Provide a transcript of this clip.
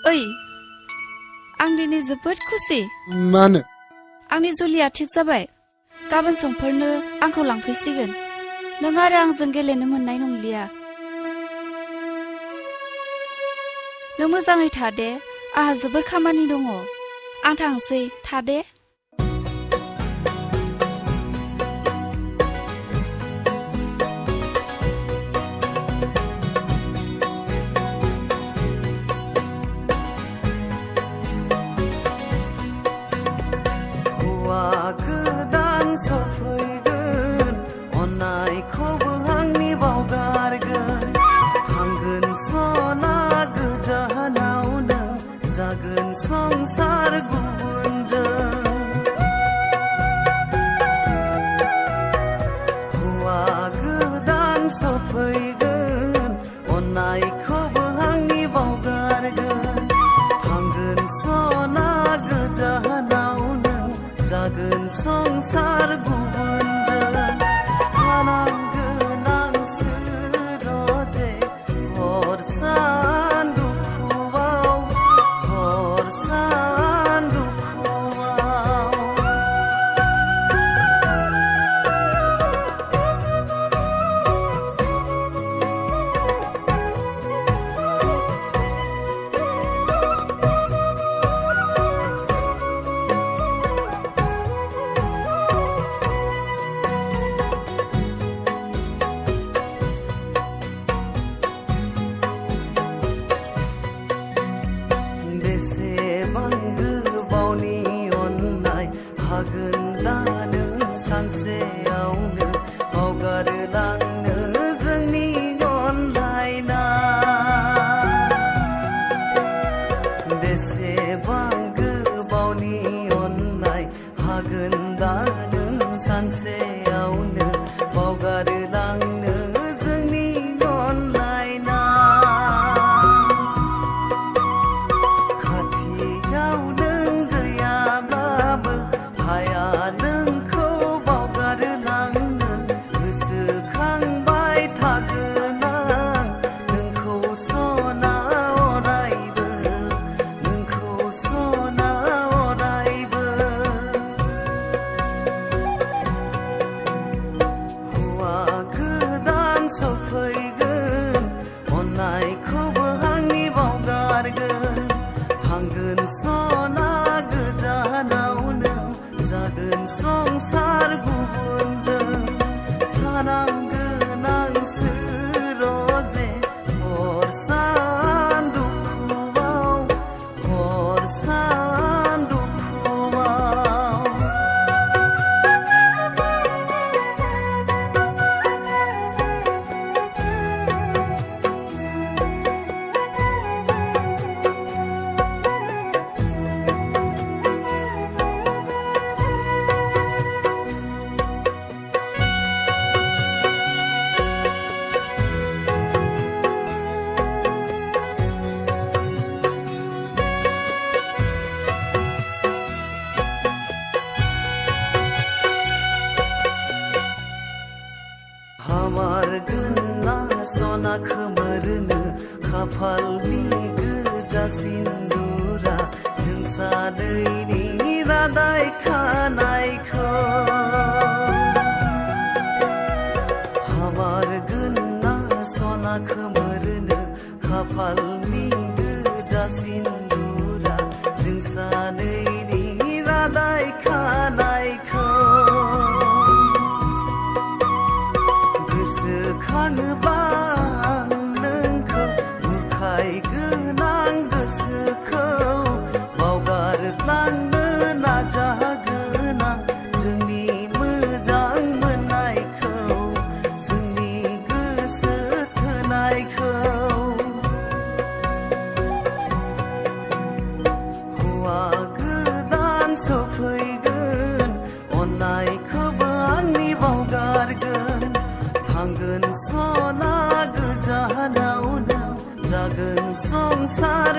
ओइ आं दिनै जोबोद खुसि। मानो? आंनि जुलिया थिग जाबाय। गाबोन समफोरनो आंखौ लांफैसिगोन। नों आरो आंजों गेलेनो मोननाय नंलिया। नों मोजाङै था दे, आंहा जोबोद खामानि दङ। आं थांसै, था दे। संसार गुबुनजों हौवा गोदान सफैगोन अननायखौबो आंनि बावगारगोन थांगोन सना गोजानाव नों जागोन संसार गुबुनजों थानांगोन आं सोरजे हर सान सानसेयावनो बावगारलांनो जोंनि अनलायना बेसेबां गोबावनि अननाय हागोन दा नों सानसेयावनो बावगारलांनो जोंनि अनलायना खाथियाव नों गैयाब्लाबो हाया सफैगोन अननायखौबो आंनि बावगारगोन थांगोन सना गोजानाव नों जागोन संसार गुबुनजों थानांगोन आं सोरजे हर सान दुखुआव हर सान दुखुआव हामारगोन सना खोमोरनो खाफालनि गोजा सिन्दुरा जों सानैनि रादाय खानायखौ हामारगोन सना खोमोरनो खाफालनि गोजा सिन्दुरा जों सानैनि रादाय खानायखौ गोसोखाङोबा आं नोंखौ बुरखायगोन आं गोसोखौ बावगारलांनो नाजागोन आं जोंनि मोजां मोननायखौ जोंनि गोसो थोनायखौ हौवा गोदान सफैगोन अननायखौबो आंनि बावगारगोन थांगोन सना गोजानाव नों जागोन संसार